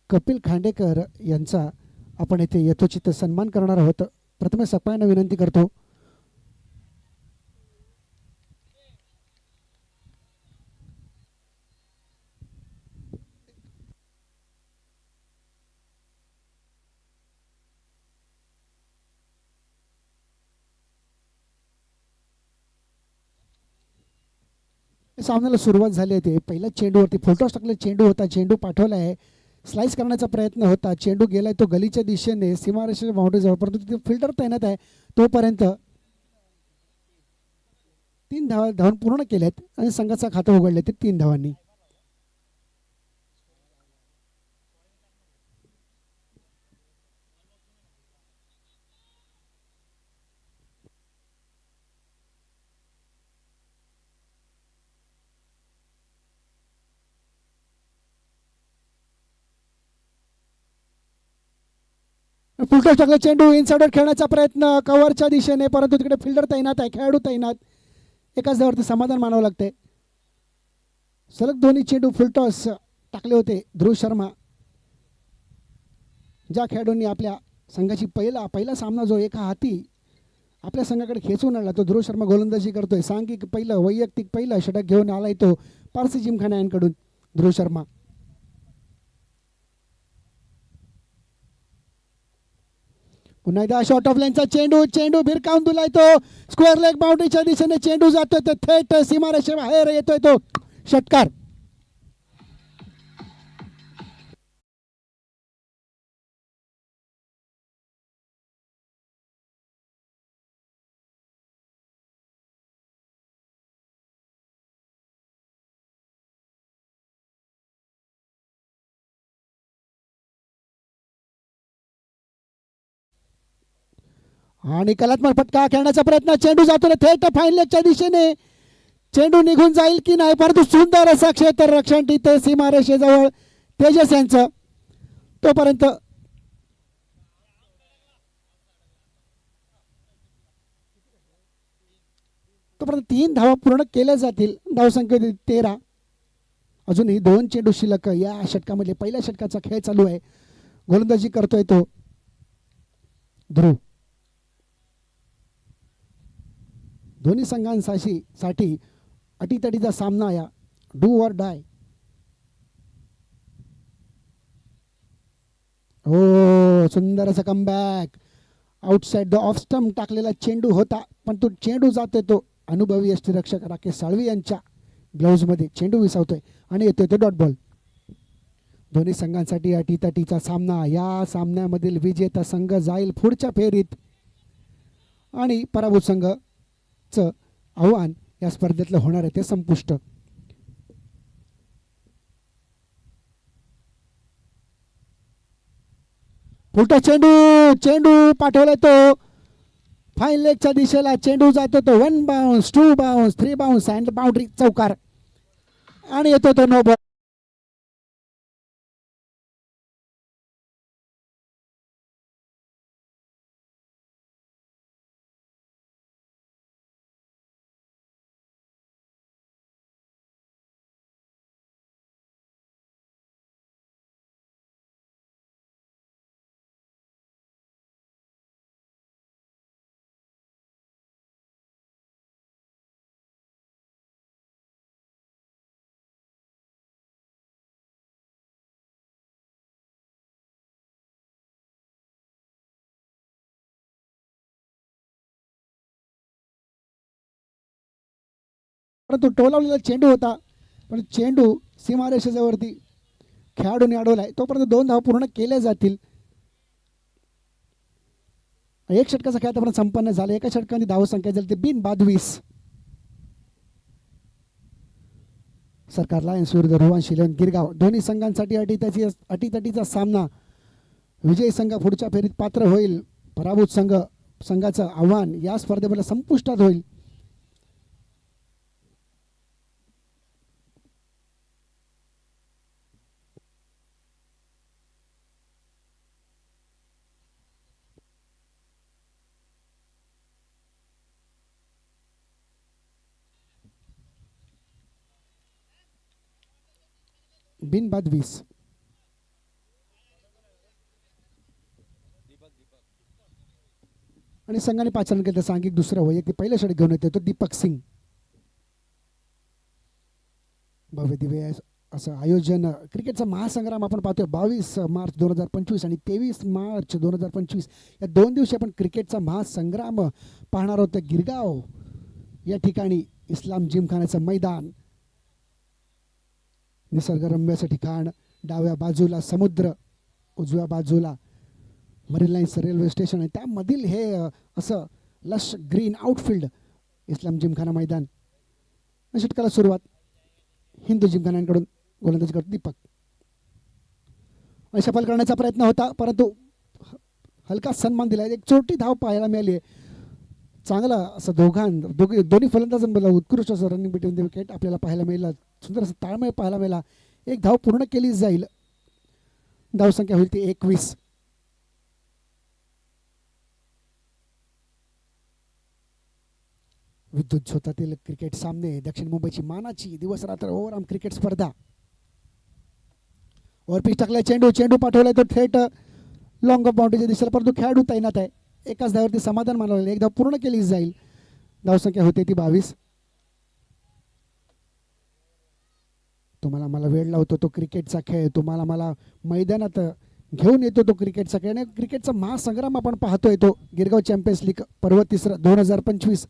कपिल खांडेकर यांचा आपण येथे यथोचित सन्मान करणार आहोत. प्रथम सगळ्यांना विनंती करतो. सामन्याला सुरुवात झाली होती. पहिल्या चेंडूवरती फुलटॉस टाकले चेंडू होता. चेंडू पाठवला आहे. स्लाइस करण्याचा प्रयत्न होता. चेंडू गेलाय तो गलीच्या दिशेने सीमारेषेच्या बाउंड्रीजवळ, परंतु तिथे फिल्डर तैनात आहे. तोपर्यंत 3 धावा पूर्ण केल्यात आणि संघाचा खातं उघडले ते 3 धावांनी. फुलटॉस टाकले चेंडू इनसाइडर खेळण्याचा प्रयत्न कव्हरच्या दिशेने, परंतु तिकडे फिल्डर तैनात आहे. खेळाडू तैनात. एकाच धावावरती समाधान मानावं लागते. सलग दोन्ही चेंडू फुलटॉस टाकले होते. ध्रुव शर्मा ज्या खेळाडूंनी आपल्या संघाची पहिला सामना जो एका हाती आपल्या संघाकडे खेचून आणला, तो ध्रुव शर्मा गोलंदाजी करतोय. सांघिक वैयक्तिक पहिलं षटक घेऊन आलाय तो पारसी जिमखाना यांकडून ध्रुव शर्मा. पुन्हा एकदा शॉर्ट ऑफ लाईनचा चेंडू भिरकावून दिलाय तो स्क्वेअर लेग बाउंड्रीच्या दिशेने चेंडू जातोय तो थेट सीमारेषेबाहेर येतोय तो षटकार. आणि कलात्मक फटका खेळण्याचा प्रयत्न. चेंडू जातो थेट फाईन लेगच्या दिशेने. चेंडू निघून जाईल की नाही, परंतु सुंदर असा क्षेत्ररक्षण तिथे सीमारेषेजवळ तेजस यांचं. तोपर्यंत 3 धावा पूर्ण केल्या जातील. धावसंख्या 13. अजूनही 2 चेंडू शिल्लक या षटकामध्ये. पहिल्या षटकाचा खेळ चालू आहे. गोलंदाजी करतोय तो ध्रुव. दोन्ही संघांसाठी अटीतटीचा सामना या डू ऑर डाय. हो, सुंदर असं comeback. Outside the off stump टाकलेला चेंडू होता, पण तो चेंडू जातोय तो अनुभवी यष्टीरक्षक राकेश साळवी यांच्या ग्लोव्हजमध्ये. चेंडू विसावतोय आणि येतोय तो डॉट बॉल. दोन्ही संघांसाठी अटीतटीचा सामना. या सामन्यामधील विजेता संघ जाईल पुढच्या फेरीत आणि पराभूत संघाचं आव्हान या स्पर्धेतलं होणार आहे ते संपुष्ट. पुढचा चेंडू पाठवलाय तो फाईन लेगच्या दिशेला. चेंडू जातो तो 1 bounce 2 bounce 3 bounce and boundary चौकार आणि येतो तो नो बॉल. परंतु टोलावलेला चेंडू होता, पण चेंडू सीमारेषेवरती खेळाडूने अडवलाय. तोपर्यंत 2 धावा पूर्ण केल्या जातील. एक षटकाचा खेळ आतापर्यंत संपन्न झाला. एका षटकाने धावसंख्या झाली ते बिनबाद 20. सरकार लायन्स विरुद्ध रोहन शिलेन गिरगाव. दोन्ही संघांसाठी अटीतटीचा सामना. विजयी संघ पुढच्या फेरीत पात्र होईल. पराभूत संघाचं आव्हान या स्पर्धेमध्ये संपुष्टात होईल. बिनबाद 20. आणि संघाने 5 रन केले तर सांघिक दुसरं वैयक्तिक पहिलं षटक घेऊन येतो दीपक सिंग. भव्य दिव्य असं आयोजन क्रिकेटचा महासंग्राम आपण पाहतोय 22 मार्च 2025 आणि 23 मार्च 2025 या 2 दिवशी आपण क्रिकेटचा महासंग्राम पाहणार आहोत. गिरगाव या ठिकाणी इस्लाम जिमखान्याचं मैदान, निसर्गरम्य असं ठिकाण, डाव्या बाजूला समुद्र, उजव्या बाजूला मरीन लाईन्स रेल्वे स्टेशन आहे, त्यामधील हे असं लश ग्रीन आउटफील्ड इस्लाम जिमखाना मैदान. षटकाला सुरुवात हिंदू जिमखान्यांकडून गोलंदाजी करतो दीपक. आणि सफल करण्याचा प्रयत्न होता परंतु हलका सन्मान दिला. एक छोटी धाव पाहायला मिळाली आहे. चांगला असं दोन्ही फलंदाजांमध्ये उत्कृष्ट असं रनिंग बिटवीन द विकेट आपल्याला पाहायला मिळाला. सुंदर असं ताळमेळ पाहायला मिळाला. एक धाव पूर्ण केली जाईल. धावसंख्या होईल ती 21. विद्युत झोतातील क्रिकेट सामने, दक्षिण मुंबईची मानाची दिवस रात्र ओव्हरआर्म क्रिकेट स्पर्धा. पिच टाकलाय चेंडू पाठवलाय तो थेट लॉंग ऑफ बाउंड्रीच्या दिशेला, परंतु खेळाडू तैनात आहे. एकाच धावावरती समाधान मानवलेलं, एक धाव पूर्ण केली जाईल. धावसंख्या होते ती 22. तुम्हाला मला वेळ लावतो तो क्रिकेटचा खेळ, तुम्हाला मला मैदानात घेऊन येतो तो क्रिकेटचा खेळ. आणि क्रिकेटचा महासंग्राम आपण पाहतोय तो गिरगाव चॅम्पियन्स लीग पर्व 3 2025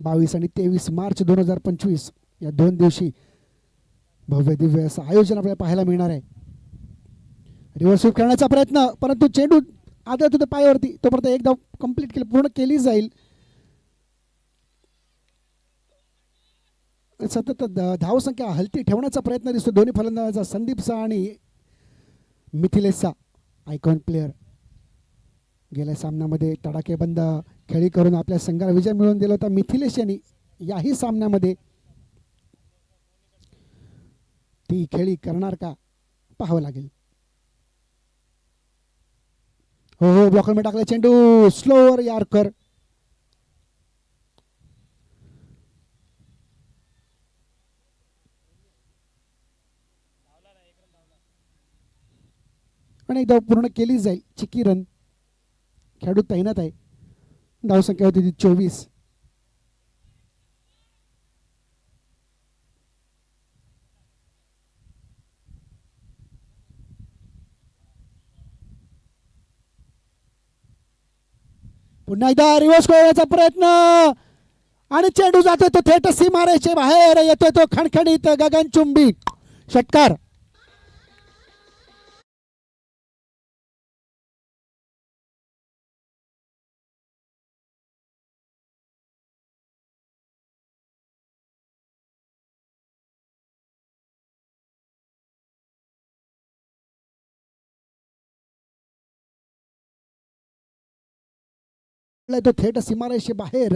22 आणि 23 मार्च 2025 या 2 दिवशी भव्य दिव्य असं आयोजन आपल्याला पाहायला मिळणार आहे. रिव्हर्स स्वीप करण्याचा प्रयत्न, परंतु चेंडू आदळत होता पायावरती, तोपर्यंत एक धाव कंप्लीट केली, पूर्ण केली जाईल. सतत धावसंख्या हलती ठेवण्याचा प्रयत्न दिसतो दोन्ही फलंदाजांचा. संदीपचा आणि मिथिलेशचा आयकॉन प्लेयर गेल्या सामन्यामध्ये तडाखेबंद खेळी करून आपल्या संघाला विजय मिळवून दिला होता. मिथिलेश यांनी याही सामन्यामध्ये ती खेळी करणार का पाहावं लागेल. हो ब्लॉकर मध्ये टाकला चेंडू, स्लोअर यार्कर. आणि एक धाव पूर्ण केली जाईल. चिकी रन, खेळाडू तैनात आहे. धावसंख्या होती ती 24. पुन्हा एकदा रिव्हर्स करण्याचा प्रयत्न आणि चेंडू जातोय तो थेट सीमारेषे बाहेर येतोय तो खणखणीत गगनचुंबी षटकार. तो थेट सीमारेषे बाहेर.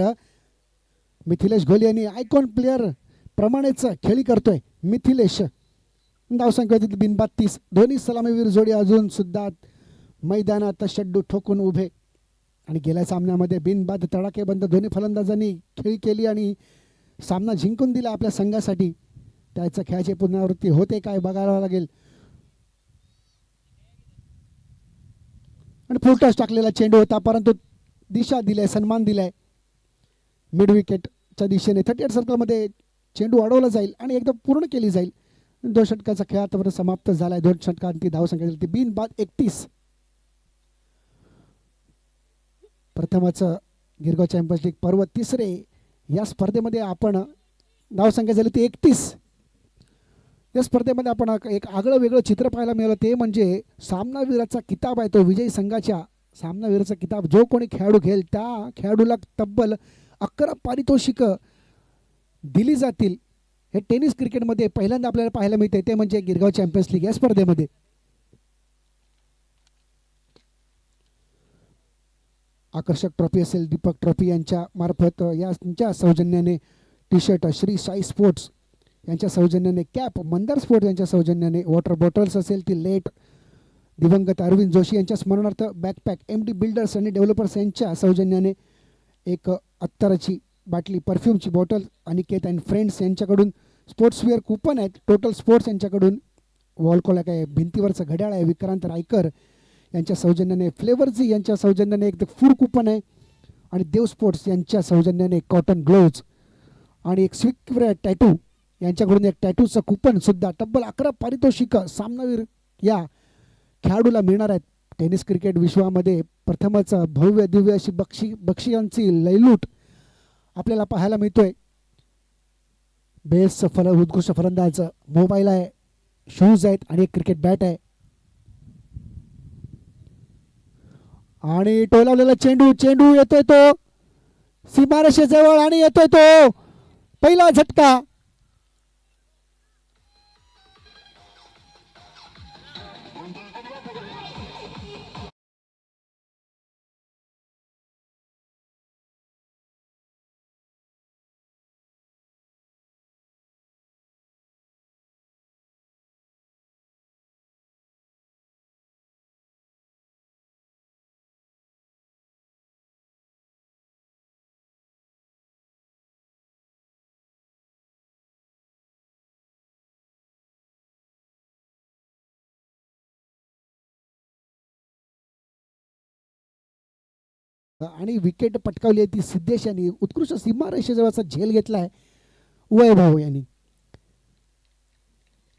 मिथिलेश घोले यांनी आयकॉन प्लेयर प्रमाणेच खेळी करतोय मिथिलेश. धावसंख्या होती बिनबाद 30. दोन्ही सलामीवीर जोडी अजून सुद्धा मैदानात षड्डू ठोकून उभे. आणि गेल्या सामन्यामध्ये बिनबाद तडाखेबंद दोन्ही फलंदाजांनी खेळी केली आणि सामना जिंकून दिला आपल्या संघासाठी. त्याच्या खेळाची पुनरावृत्ती होते काय बघायला लागेल. आणि फुलटॉस टाकलेला चेंडू होता, परंतु दिशा दिलाय, सन्मान दिलाय मिड विकेटच्या दिशेने. 38 सर्कलमध्ये चेंडू अडवला जाईल आणि एकदम पूर्ण केली जाईल. 2 षटकाचा खेळ आतापर्यंत समाप्त झालाय. 2 षटकांची धावसंख्या झाली बिनबाद 31. प्रथमच गिरगाव चॅम्पियन्स लीग पर्व 3 या स्पर्धेमध्ये आपण धावसंख्या झाली ती 31. या स्पर्धेमध्ये आपण एक आगळं वेगळं चित्र पाहायला मिळालं, ते म्हणजे सामनावीराचा किताब आहे तो विजयी संघाच्या. सामनावीराचा किताब जो कोणी खेळाडू घेईल त्या खेळाडूला तब्बल 11 पारितोषिकं दिली जातील. हे टेनिस क्रिकेटमध्ये पहिल्यांदा आपल्याला पाहायला मिळते, ते म्हणजे गिरगाव चॅम्पियन्स लीग या स्पर्धेमध्ये. आकर्षक ट्रॉफी असेल दीपक ट्रॉफी यांच्या मार्फत, यांच्या सौजन्याने T shirt Shri Sai sports यांच्या सौजन्याने, कॅप मंदार स्पोर्ट्स यांच्या सौजन्याने, वॉटर बॉटल्स असेल ती लेट दिवंगत अरविंद जोशी यांच्या स्मरणार्थ बॅकपॅक MD बिल्डर्स आणि डेव्हलपर्स यांच्या सौजन्याने एक अत्तराची बाटली, परफ्यूमची बॉटल अनिकेत अँड फ्रेंड्स यांच्याकडून, स्पोर्ट्सवेअर कुपन आहेत टोटल स्पोर्ट्स यांच्याकडून, वॉल कॉलॅक आहे, भिंतीवरचं घड्याळ आहे विक्रांत रायकर यांच्या सौजन्याने, फ्लेवर्जी यांच्या सौजन्याने एक फूड कुपन आहे आणि देव स्पोर्ट्स यांच्या सौजन्याने कॉटन ग्लोव्ज आणि एक स्विक्र टॅटू यांच्याकडून एक टॅटूचं कुपन सुद्धा तब्बल 11 पारितोषिक सामनावीर या खेळाडूला मिळणार आहेत. टेनिस क्रिकेट विश्वामध्ये प्रथमच भव्य दिव्य अशी बक्षिसांची लयलूट आपल्याला पाहायला मिळतोय. बेस्ट उत्कृष्ट फलंदाज मोबाईल आहे, शूज आहेत आणि एक क्रिकेट बॅट आहे. आणि टोलावलेला चेंडू येतोय तो सीमारेषेजवळ आणि येतोय तो पहिला झटका. आणि विकेट पटकावली आहे ती सिद्धेश यांनी. उत्कृष्ट सीमारेषेजवळचा झेल घेतलाय वैभव यांनी.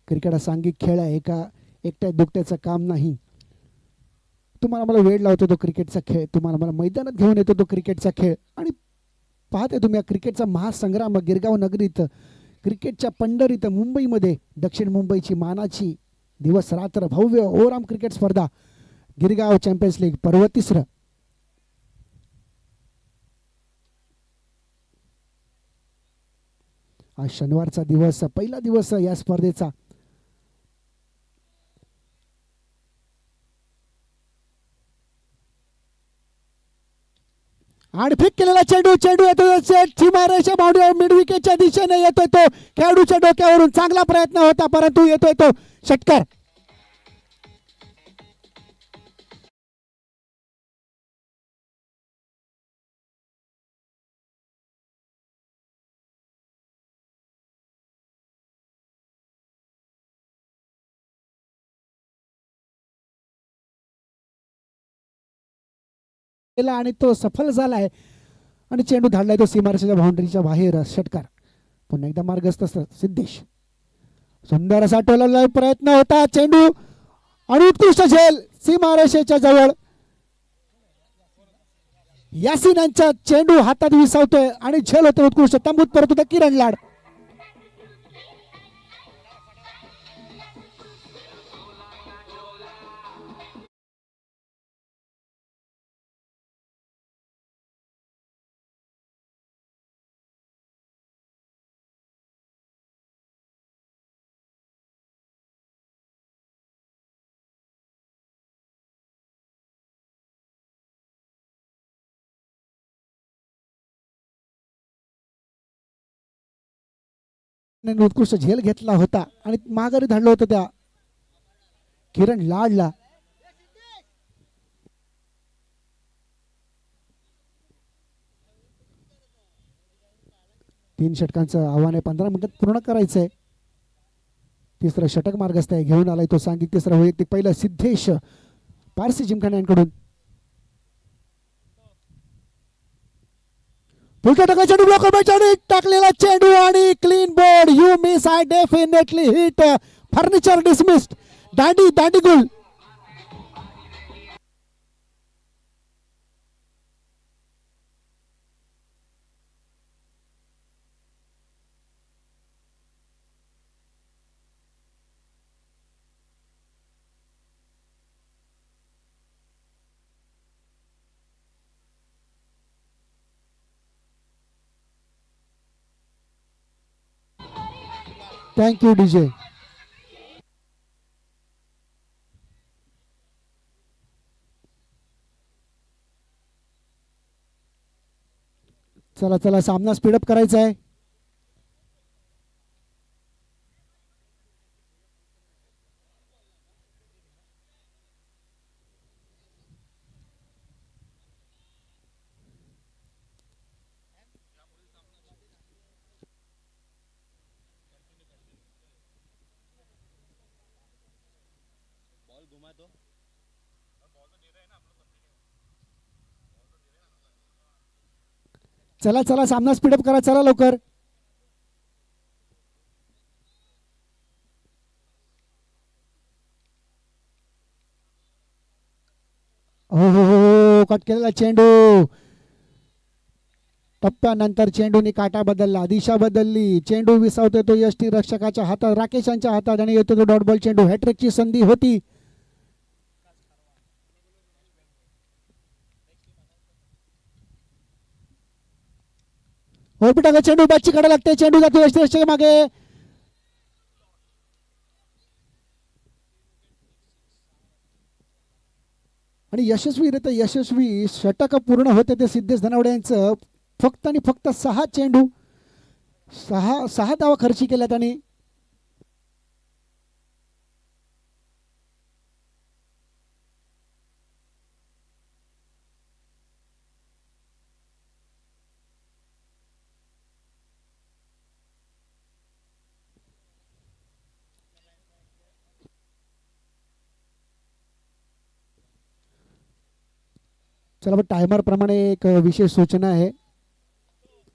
क्रिकेट हा सांघिक खेळ आहे, एका एकट्या दुकट्याचं काम नाही. तुम्हाला मला वेळ लावतो तो क्रिकेटचा खेळ, तुम्हाला मला मैदानात घेऊन येतो तो क्रिकेटचा खेळ. आणि पाहते तुम्ही क्रिकेटचा महासंग्राम गिरगाव नगरीत, क्रिकेटच्या पंढरीत मुंबईमध्ये, दक्षिण मुंबईची मानाची दिवस रात्र भव्य ओराम क्रिकेट स्पर्धा गिरगाव चॅम्पियन्स लीग पर्व 3. आज शनिवारचा दिवस, पहिला दिवस या स्पर्धेचा. आणि फेक केलेला चेंडू येतो सीमारेषा बाउंड्री मिड विकेटच्या दिशेने येतोय तो खेळाडूच्या डोक्यावरून. चांगला प्रयत्न होता परंतु येतोय तो षटकार. आणि तो सफल झालाय आणि चेंडू धाडलाय तो सीमारेषेच्या बाउंड्रीच्या बाहेर. षटकार. पुन्हा एकदा मार्गस्थ सिद्धेश. सुंदर असा टोलवलेला प्रयत्न होता, चेंडू आणि उत्कृष्ट झेल सीमारेषेच्या जवळ. यासिन यांचा चेंडू हातात विसावतोय आणि झेल होते उत्कृष्ट. तंबूत परत होता किरण लाड. उत्कृष्ट झेल घेतला होता आणि माघारी धाडलं होतं त्या किरण लाडला. तीन षटकांचं आव्हान आहे, 15 मिनिटात पूर्ण करायचंय. तिसरं षटक मार्गस्थ आहे, घेऊन आलाय तो सांघिक तिसरा वैयक्तिक. पहिलं सिद्धेश पारसी जिमखाना यांकडून. टाकलेला चेंडू आणि clean board. You miss, I definitely hit. Furniture dismissed. Dandi Gul. Thank you DJ. चला सामना स्पीडअप करायचा आहे. चला चला सामना स्पीडअप करा, चला लवकर. हो हो हो, कट केलेला चेंडू. टप्प्यानंतर चेंडूने काटा बदलला, दिशा बदलली. चेंडू विसावतोय तो यष्टी रक्षकाच्या हातात, राकेशांच्या हातात आणि येतो तो डॉट बॉल चेंडू. हॅट्रिकची संधी होती. ओरपिटा चेंडू बॅटची कडे लागते, चेंडू जातो यष्टी रक्षक मागे. आणि यशस्वी षटक पूर्ण होते ते सिद्धेश धनावडे यांचं. फक्त आणि फक्त 6 चेंडू 6 धावा खर्ची केल्या त्यांनी. चला टायमर प्रमाणे एक विशेष सूचना आहे.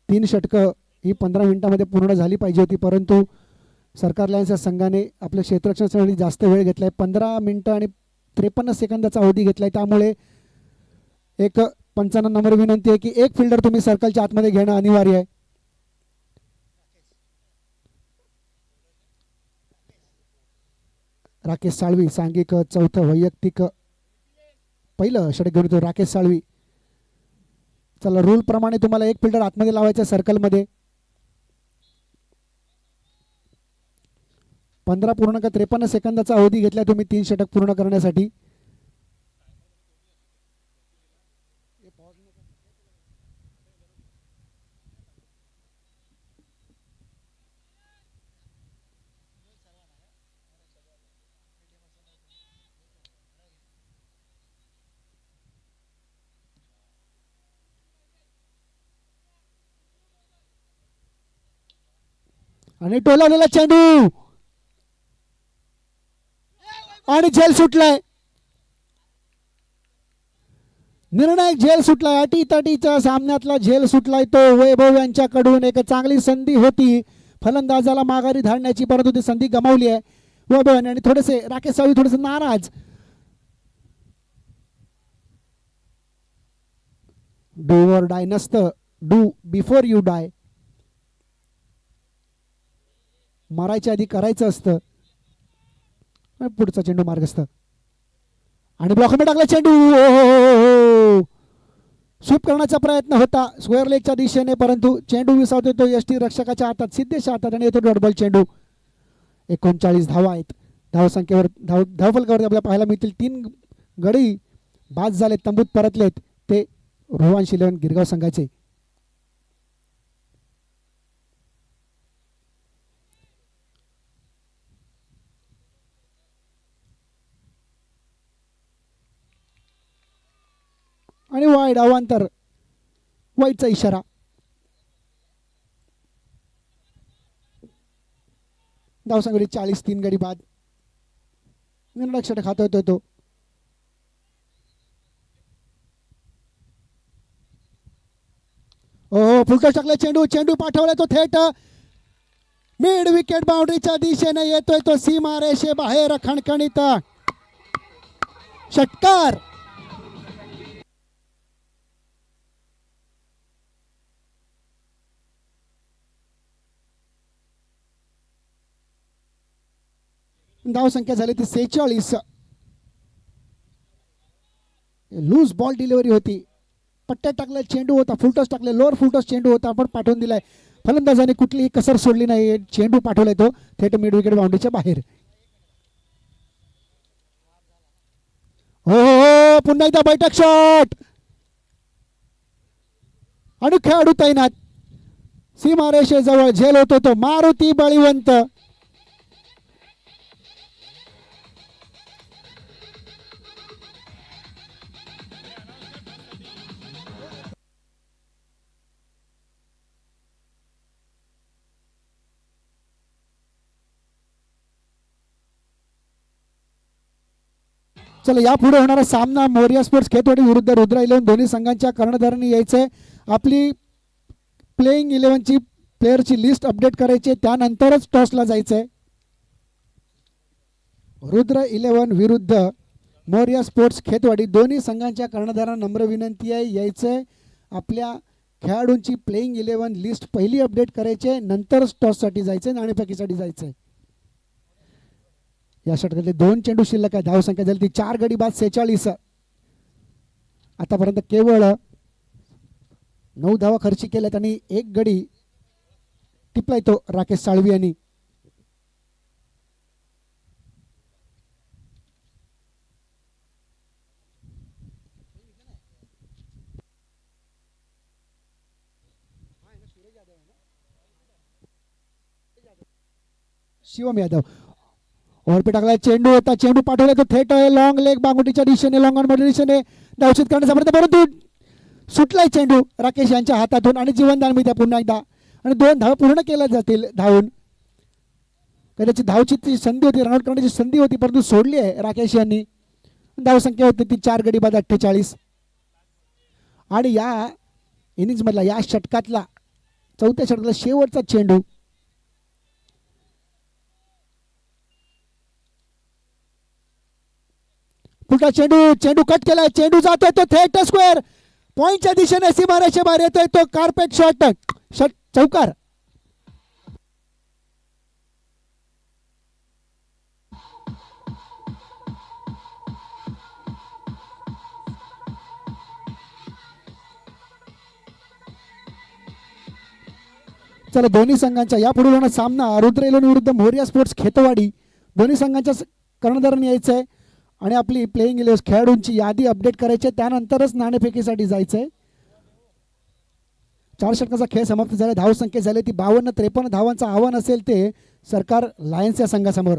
3 षटकं ही 15 मिनिटांमध्ये पूर्ण झाली पाहिजे होती, परंतु सरकार लायन्सच्या संघाने आपल्या क्षेत्ररक्षणासाठी जास्त वेळ घेतलाय. 15 मिनिटं आणि 53 सेकंदाचा अवधी घेतलाय. त्यामुळे एक पंचांना नंबर विनंती आहे की एक फिल्डर तुम्ही सर्कलच्या आतमध्ये घेणं अनिवार्य आहे. राकेश साळवी सांघिक चौथं वैयक्तिक पहिलं षटक घेऊन येतो राकेश साळवी. चला रूल प्रमाणे तुम्हाला एक फिल्डर आतमध्ये लावायचा सर्कलमध्ये. 15.53 सेकंदाचा अवधी घेतला तुम्ही 3 षटक पूर्ण करण्यासाठी. आणि टोलावलेला चेंडू आणि झेल सुटलाय. निर्णायक झेल सुटलाय. अटीतटीच्या सामन्यातला झेल सुटलाय तो. वैभव यांच्याकडून एक चांगली संधी होती फलंदाजाला माघारी धाडण्याची, परंतु ती संधी गमावली आहे वैभवाने. आणि थोडेसे राकेश साळवी थोडेसे नाराज. डू और डाय नसतं, डू बिफोर यू डाय. मारायच्या आधी करायचं असतं. पुढचा चेंडू मार्गस्थ आणि ब्लॉकमध्ये टाकला चेंडू. स्वीप करण्याचा प्रयत्न होता स्क्वेअर लेगच्या दिशेने, परंतु चेंडू विसावतो तो यष्टी रक्षकाच्या हातात, सिद्धेशच्या हातात आणि येतो डॉट बॉल चेंडू. 39 धावा आहेत. धावसंख्येवर धावफलकावरती आपल्याला पाहायला मिळतील 3 गडी बाद झाले, तंबूत परतलेत ते रोहांश 11 गिरगाव संघाचे. आणि वाईड अवांतर, वाईडचा इशारा. धावसंख्येवर 40, 3 गडी बाद. निर्णायक षटक हाताळतोय तो. हो फुलटॉस टाकला चेंडू, चेंडू पाठवलाय तो थेट मिड विकेट बाउंड्रीच्या दिशेने येतोय तो सीमा रेषे बाहेर. खणखणीत षटकार. धावसंख्या झाली ती 46. लूज बॉल डिलिव्हरी होती. पट्ट्यात टाकला चेंडू होता, फुलटॉस टाकले, लोअर फुलटॉस चेंडू होता, आपण पाठवून दिलाय. फलंदाजाने कुठलीही कसर सोडली नाही. चेंडू पाठवलाय तो थेट मिड विकेट बाउंड्रीच्या बाहेर. हो पुन्हा एकदा बैठक शॉट आणि खेळाडू तैनात. सीमारेषेजवळ झेल होतो तो मारुती बळीवंत. चला यापुढे होणारा सामना मोरिया स्पोर्ट्स खेतवाडी विरुद्ध रुद्रा 11 दोन्ही संघांच्या कर्णधारांनी यायचंय. आपली प्लेइंग 11ची प्लेअरची लिस्ट अपडेट करायची, त्यानंतरच टॉसला जायचंय. रुद्र 11 विरुद्ध मोरिया स्पोर्ट्स खेतवाडी, दोन्ही संघांच्या कर्णधारांना नम्र विनंती आहे, यायचंय. आपल्या खेळाडूंची प्लेइंग 11 लिस्ट पहिली अपडेट करायची, नंतरच टॉससाठी जायचंय, नाणेफेकीसाठी जायचंय. या षटकातले 2 चेंडू शिल्लक आहे. धावसंख्या झाली ती 4 गडी बाद 46. आतापर्यंत केवळ 9 धावा खर्ची केल्यात आणि 1 गडी टिपलाय तो राकेश साळवी यांनी. शिवम यादव ओव्हरपी टाकलाय, चेंडू होता, चेंडू पाठवलाय तो थेट लॉंग लेग बांगुटीच्या दिशेने, लॉंग ऑन दिशेने धावशीत करण्याचा प्रयत्न, परंतु सुटलाय चेंडू राकेश यांच्या हातातून आणि जीवनदान मिळते पुन्हा एकदा आणि 2 धावा पूर्ण केल्या जातील धावून. त्याची धावची ती संधी होती, रनआउट करण्याची संधी होती, परंतु सोडली आहे राकेश यांनी. धावसंख्या होती ती 4 गडी बाद 48. आणि या इनिंग्स मधला, या षटकातला, चौथ्या षटकातला शेवटचा चेंडू. पुढचा चेंडू, चेंडू कट केलाय, चेंडू जातोय तो थेट स्क्वेअर पॉइंटच्या दिशेने, सीमारेषे बाहेर येतोय तो कार्पेट शॉट, चौकार. चला, दोन्ही संघांच्या यापुढे होणार सामना रुद्र 11 विरुद्ध मोरिया स्पोर्ट्स खेतवाडी, दोन्ही संघांच्या कर्णधारांनी यायचं आहे आणि आपली प्लेइंग 11 खेळाडूंची यादी अपडेट करायची, त्यानंतरच नाणेफेकीसाठी जायचंय. 4 षटकाचा खेळ समाप्त झाला. धावसंख्या झाली ती 52-53 धावांचं आव्हान असेल ते सरकार लायन्स या संघासमोर.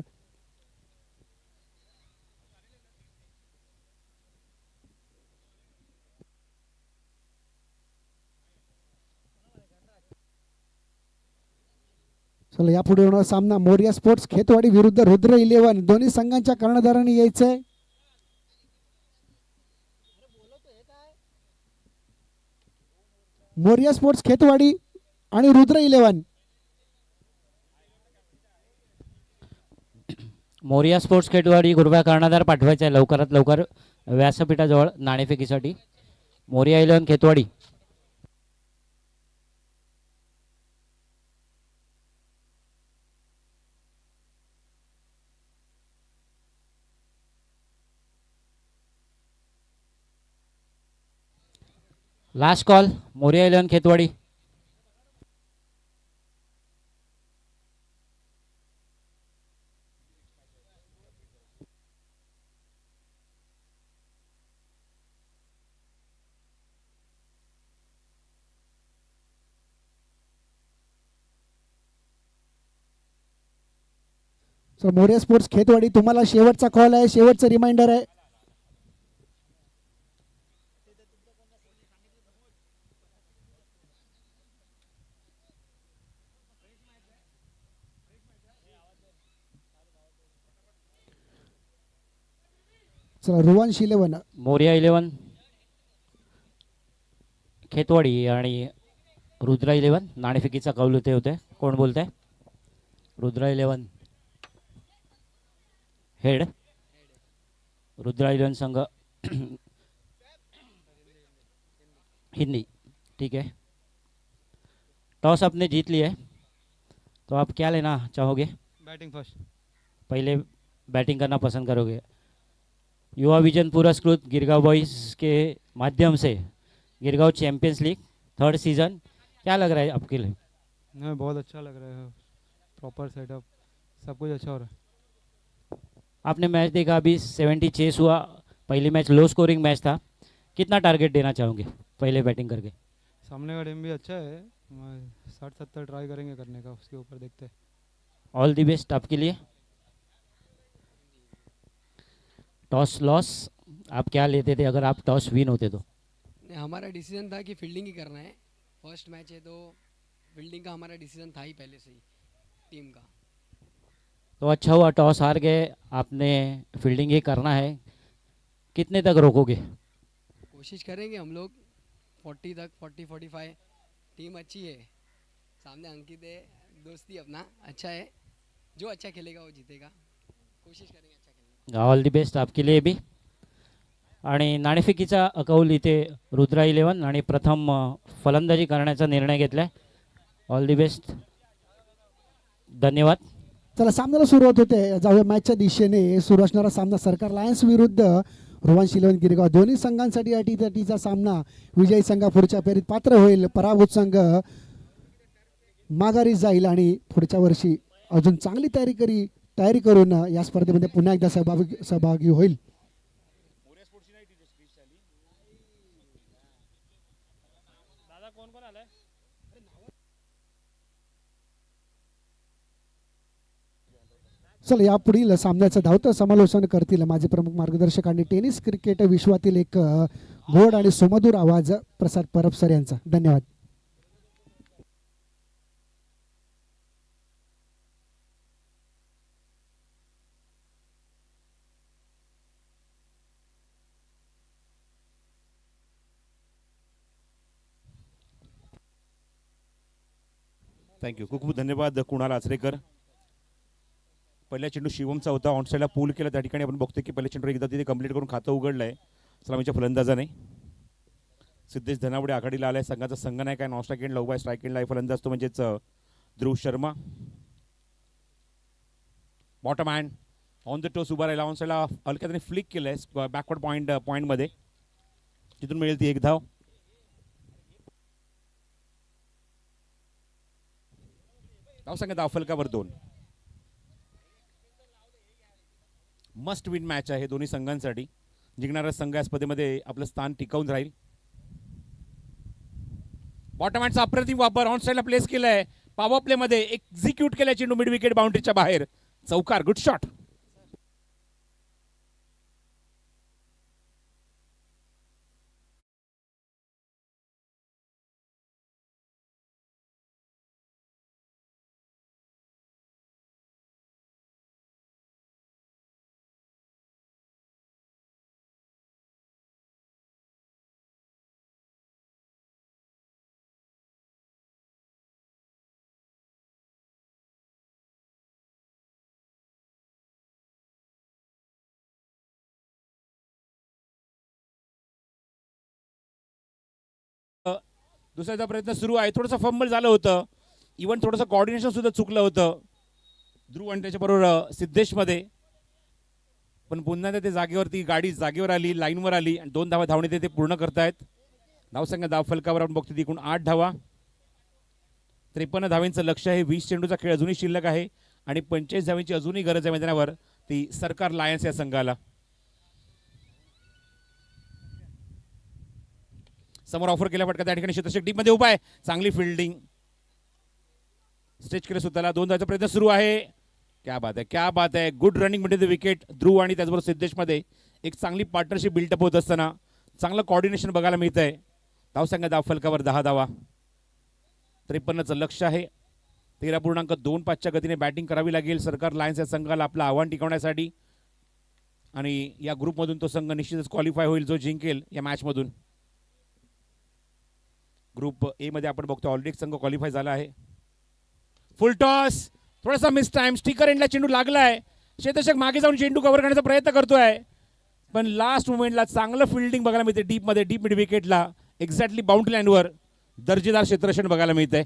चला, यापुढे होणार सामना मोरिया स्पोर्ट्स खेतवाडी विरुद्ध रुद्र 11, दोन्ही संघांच्या कर्णधारांनी यायचंय. मोरिया स्पोर्ट्स खेतवाडी आणि रुद्र 11. मोरिया स्पोर्ट्स खेतवाडी कृपया कर्णधार पाठवायचा आहे लवकरात लवकर व्यासपीठाजवळ नाणेफेकीसाठी. Morya 11 Khetwadi. Last call, Morya 11 Khetwadi. Sir, Morya sports Khetwadi, तुम्हाला शेवटचा कॉल आहे, शेवटचं रिमाइंडर आहे. चला, रुवांश 11 मोरिया 11 खेतवाडी आणि रुद्रा 11 नाणेफेकीचा कौल होते. कोण बोलतंय? रुद्रा 11 हेड, रुद्रा 11 संघ हिंदी. ठीक है, टॉस आपने जीत लिया है, तो आप क्या लेना चाहोगे? Batting first. पहले बैटिंग करना पसंद करोगे? युवा विजन पुरस्कृत गिरगांव बॉयज़ के माध्यम से Girgaon champions league 3rd season, क्या लग रहा है आपके लिए? हमें बहुत अच्छा लग रहा है, प्रॉपर सेटअप, सब कुछ अच्छा हो रहा है. आपने मैच देखा, अभी 70 चेस हुआ, पहली मैच लो स्कोरिंग मैच था, कितना टारगेट देना चाहोगे पहले बैटिंग करके? सामने का टीम भी अच्छा है, 60-70 ट्राई करेंगे करने का, उसके ऊपर देखते हैं. ऑल दी बेस्ट आपके लिए. टॉस लॉस, आप क्या लेते थे अगर आप टॉस विन होते तो? हमारा डिसीजन था कि फील्डिंग ही करना है, फर्स्ट मैच है तो फील्डिंग का हमारा डिसीजन था ही पहले से ही टीम का. तो अच्छा हुआ टॉस हार गए, आपने फील्डिंग ही करना है. कितने तक रोकोगे? कोशिश करेंगे हम लोग 40 तक, 40-45 टीम अच्छी है, सामने अंकित है, दोस्ती अपना अच्छा है, जो अच्छा खेलेगा वो जीतेगा, कोशिश करेंगे अच्छा खेलने की। ऑल दी बेस्ट आपके लिए बी. आणि नाणेफेकीचा कौल इथे रुद्रा 11 आणि प्रथम फलंदाजी करण्याचा निर्णय घेतलाय. All the best. धन्यवाद. चला सामन्याला सुरुवात होते. जाऊया मॅचच्या दिशेने. सुरू असणारा सामना सरकार लायन्स विरुद्ध रोहन 11 गिरगाव. दोन्ही संघांसाठी अटीतटीचा सामना. विजयी संघ पुढच्या फेरीत पात्र होईल, पराभूत संघ माघारी जाईल आणि पुढच्या वर्षी अजून चांगली तयारी करून या स्पर्धेमध्ये पुन्हा एकदा सहभागी होईल. चला या पुढील सामन्याचं धावतं समालोचन करतील माझे प्रमुख मार्गदर्शक आणि टेनिस क्रिकेट विश्वातील एक गोड आणि सुमधुर आवाज प्रसाद परब सर यांचा. धन्यवाद. थँक्यू. खूप खूप धन्यवाद कुणाल आचरेकर. पहिला चेंडू शिवमचा होता, ऑनसाईडला पूल केला. त्या ठिकाणी आपण बघतोय की पहिल्या चेंडू एकदा तिथे कंप्लीट करून खातं उघडलं आहे सलामीच्या फलंदाजाने. सिद्धेश धनावडे आघाडीला आलाय. संघाचा संघनायक आहे. नॉन स्ट्राईक एंडला उभा आहे. स्ट्राईक एंडला फलंदाज तो म्हणजेच Dhruv Sharma. Bottom hand on the toss उभा राहिला. ऑनसाईडला हलक्याने फ्लिक केलं आहे बॅकवर्ड पॉईंटमध्ये. तिथून मिळेल ती एक धाव. धावसंख्या दाफलकावर 2. मस्ट विन मॅच आहे दोन्ही संघांसाठी. जिंकणारा संघ या स्पर्धेमध्ये आपलं स्थान टिकवून राहील. बॉटम हँडचा अप्रतिम वापर ऑन साईडला प्लेस केलाय. पॉवर प्ले मध्ये एक्झिक्यूट केलाय चेंडू मिड विकेट बाउंड्रीच्या बाहेर. चौकार. Good shot. दुसऱ्याचा प्रयत्न सुरू आहे. थोडंसं फंबल झालं होतं. इव्हन थोडंसं कॉर्डिनेशन सुद्धा चुकलं होतं ध्रुव आणि त्याच्याबरोबर सिद्धेशमध्ये. पण पुन्हा ते जागेवरती गाडी जागेवर आली, लाईनवर आली आणि 2 धावा धावणे ते पूर्ण करतायत. धावसंख्या धावफलकावर आपण बघतो एकूण 8 धावा. 53 धावांचं लक्ष्य आहे. 20 चेंडूचा खेळ अजूनही शिल्लक आहे आणि 45 धावांची अजूनही गरज आहे मैदानावर ती सरकार लायन्स या संघाला. समोर ऑफर केल्या फटका. त्या ठिकाणी क्षेत्रक्षक डीप मध्ये उभा आहे. चांगली फिल्डिंग. स्ट्रेच केलं स्वतःला. 2 धावांचा प्रयत्न सुरू आहे. क्या बात आहे, क्या बात आहे. गुड रनिंग म्हणजे विकेट. ध्रुव आणि त्याचबरोबर सिद्धेशमध्ये एक चांगली पार्टनरशिप बिल्टअप होत असताना चांगलं कॉर्डिनेशन बघायला मिळत आहे. धावसंख्या धावफलकावर 10 धावा. 53चं लक्ष आहे. 13.25च्या गतीने बॅटिंग करावी लागेल सरकार लायन्स या संघाला आपलं आव्हान टिकवण्यासाठी. आणि या ग्रुपमधून तो संघ निश्चितच क्वालिफाय होईल जो जिंकेल या मॅचमधून. ग्रुप ए मध्ये आपण बघतो ऑलरेडी संघ क्वालिफाय झाला आहे. फुल टॉस. थोडासा मिस टाइम. स्टिकर एंडला चेंडू लागलाय. क्षेत्ररक्षक मागे जाऊन चेंडू कव्हर करण्याचा प्रयत्न करतोय पण लास्ट मोमेंटला चांगलं फिल्डिंग बघायला मिळते. डीप मिड विकेटला एक्झॅक्टली बाउंड्री लाईनवर दर्जेदार क्षेत्ररक्षण बघायला मिळतंय.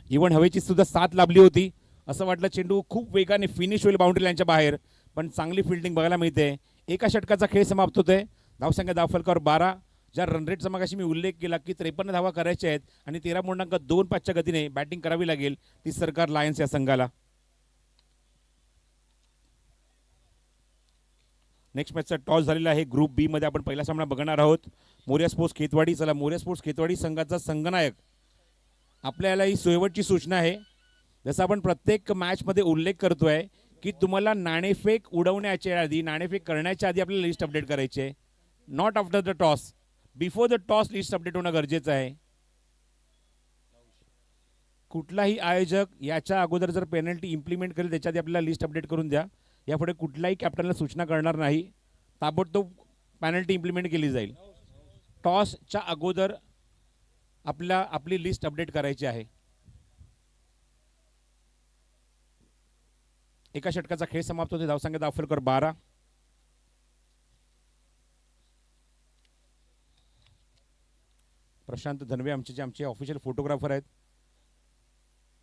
इव्हन हवेची सुद्धा साथ लाभली होती. असं वाटलं चेंडू खूप वेगाने फिनिश होईल बाउंड्री लाईनच्या बाहेर पण चांगली फिल्डिंग बघायला मिळते. एका षटकाचा खेळ समाप्त होतोय. धावसंख्या धावफलकावर 12. ज्या रनरेटचा मगाशी मी उल्लेख केला की 53 धावा करायच्या आहेत आणि 13.25च्या गतीने बॅटिंग करावी लागेल ती सरकार लायन्स या संघाला. नेक्स्ट मॅचचा टॉस झालेला आहे. ग्रुप बी मध्ये आपण पहिला सामना बघणार आहोत. मोरिया स्पोर्ट्स खेतवाडी. चला मोरिया स्पोर्ट्स खेतवाडी संघाचा संघनायक. आपल्याला ही शेवटची सूचना आहे. जसं आपण प्रत्येक मॅचमध्ये उल्लेख करतोय की तुम्हाला नाणेफेक उडवण्याच्या आधी, नाणेफेक करण्याच्या आधी आपल्याला लिस्ट अपडेट करायची आहे. Not after the toss. Before the toss list update होणं गरजेचं आहे. कुठलाही आयोजक याच्या अगोदर जर पेनल्टी इम्प्लिमेंट करेल त्याच्या आधी आपल्याला लिस्ट अपडेट करून द्या. यापुढे कुठल्याही कॅप्टनला सूचना करणार नाही. ताबडतोब पेनल्टी इम्प्लिमेंट केली जाईल. टॉसच्या अगोदर आपली लिस्ट अपडेट करायची आहे. एका षटकाचा खेळ समाप्त होते. धावसंख्या धावफलकर 12. प्रशांत धनवे आमचे ऑफिशियल फोटोग्राफर आहेत.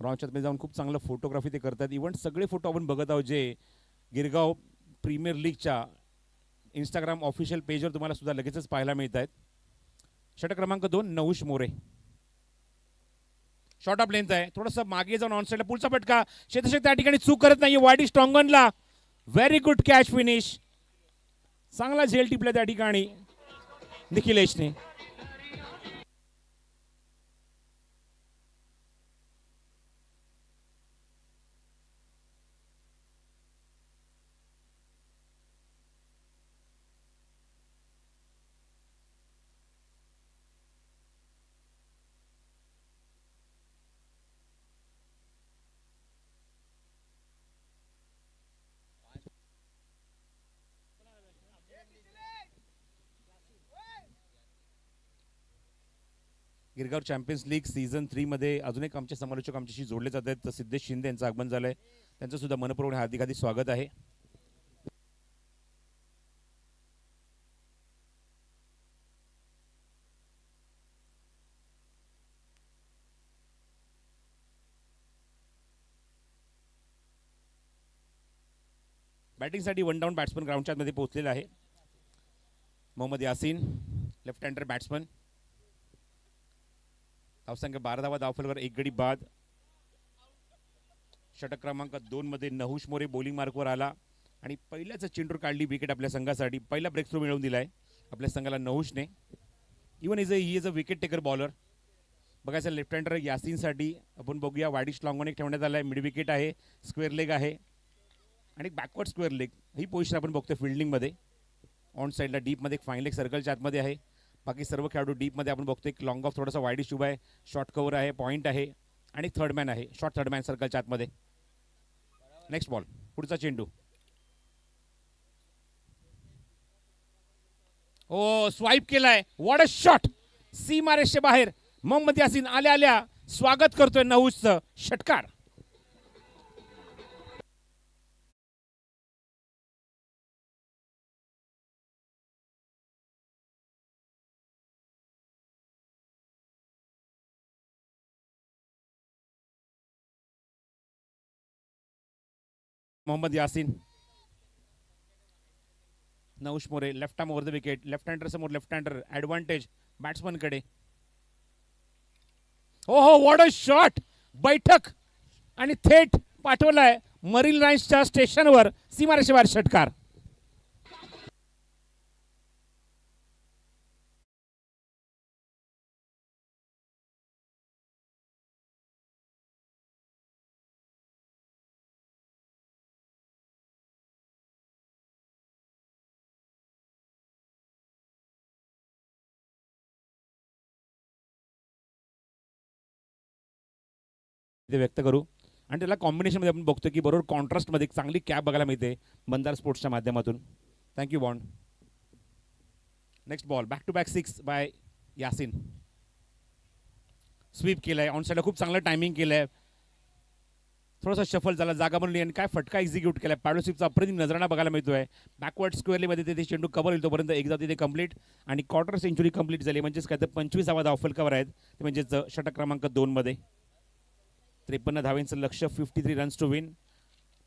ग्राउंडच्या जाऊन खूप चांगलं फोटोग्राफी ते करतात. इव्हन सगळे फोटो आपण बघत आहोत जे गिरगाव प्रीमियर लीगच्या इंस्टाग्राम ऑफिशियल पेजवर तुम्हाला सुद्धा लगेचच पाहायला मिळत आहेत. षटक क्रमांक 2 Nahush More. Short of length आहे. थोडंसं मागे जाऊन ऑन साईडला पुढचा फटका. शेतशक त्या ठिकाणी चूक करत नाही. वाडी स्ट्रॉंगनला व्हेरी गुड कॅच फिनिश. चांगला झेल टिपला त्या ठिकाणी निखिलेशने. गिरगाव चॅम्पियन्स लीग सीझन 3 मध्ये अजून एक आमचे समालोचक आमच्याशी जोडले जात आहेत. सिद्धेश शिंदे यांचं आगमन झालंय. त्यांचं सुद्धा मनपूर्वक हार्दिक हार्दिक स्वागत आहे. बॅटिंगसाठी वन डाऊन बॅट्समन ग्राउंडच्या मध्ये पोहोचलेला आहे. Mohammad Yasin left hander batsman. धावसंख्या 12 धावा. धावफलकर 1 गडी बाद. षटक क्रमांक 2 मध्ये नहुष मोरे बॉलिंग मार्कवर आला आणि पहिल्याच चेंडूर काढली विकेट आपल्या संघासाठी. पहिला ब्रेक थ्रू मिळवून दिलाय आपल्या संघाला नहुषने. Even he is a wicket taker bowler. बघायचं लेफ्ट हँडर यासीनसाठी आपण बघूया. वाडी स्ट्रॉंग एक ठेवण्यात आला आहे. मिड विकेट आहे. स्क्वेअर लेग आहे आणि बॅकवर्ड स्क्वेअर लेग ही पोझिशन आपण बघतोय फिल्डिंगमध्ये. ऑन साईडला डीपमध्ये एक फाईन लेग सर्कलच्या आतमध्ये आहे. बाकी सर्व खेळाडू डीपमध्ये आपण बघतोय. एक लॉंग ऑफ थोडासा वाईड शुभ आहे. शॉर्ट कव्हर आहे. पॉईंट आहे आणि थर्ड मॅन आहे. शॉर्ट थर्ड मॅन सर्कलच्या आतमध्ये. Next ball. पुढचा चेंडू. ओ स्वाईप केलाय. What a shot. सीमारेषे बाहेर. मोहम्मद यासीन आल्या आल्या स्वागत करतोय नहुषचं. षटकार. Mohammed Yaseen. Nahush More left arm over the wicket. Left hander समोर. लेफ्ट हँडर ऍडव्हान्टेज बॅट्समन कडे. हो हो व्हॉट अ शॉट. बैठक आणि थेट पाठवलाय मरीन लाईन्सच्या स्टेशनवर. सीमारेषेबाहेर षटकार. ते व्यक्त करू आणि त्याला कॉम्बिनेशनमध्ये आपण बघतो की बरोबर कॉन्ट्रास्टमध्ये एक चांगली कॅप बघायला मिळते मंदार स्पोर्ट्सच्या माध्यमातून. Thank you Bond. Next ball. Back to back 6 by Yasin. Sweep केलाय. ऑन साईडला खूप चांगलं टायमिंग केलंय. थोडासा शफल झाला. जागा बनवली आणि काय फटका एक्झिक्यूट केलाय. पॅडो स्वीपचा अप्रतिम नजराणा बघायला मिळतोय. बॅकवर्ड स्क्वेअरलीमध्ये ते चेंडू कव्हर येईल तोपर्यंत एकदा तिथे कंप्लीट आणि क्वार्टर सेंचुरी कंप्लीट झाली. म्हणजेच काय तर 25वा धावफलकावर आहेत ते म्हणजेच षटक क्रमांक 2 मध्ये. 53 धावांचं लक्ष. 53 रन्स टू विन.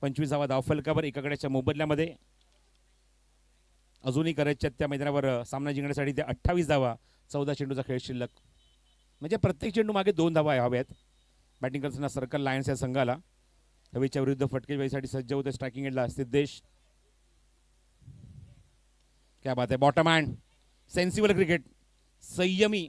25वा धावफलकावर. एकाकडेच्या मोबदल्यामध्ये अजूनही करायच्या त्या मैदानावर सामना जिंकण्यासाठी ते 28 धावा. 14 चेंडूचा खेळ शिल्लक. म्हणजे प्रत्येक चेंडू मागे 2 धावा हव्यात. बॅटिंग करताना सर्कल लायन्स या संघाला. हवेच्या विरुद्ध फटकेबाजीसाठी सज्ज होते स्ट्रायकिंग एंडला सिद्धेश. क्या बात आहे. Bottom hand. Sensible cricket. संयमी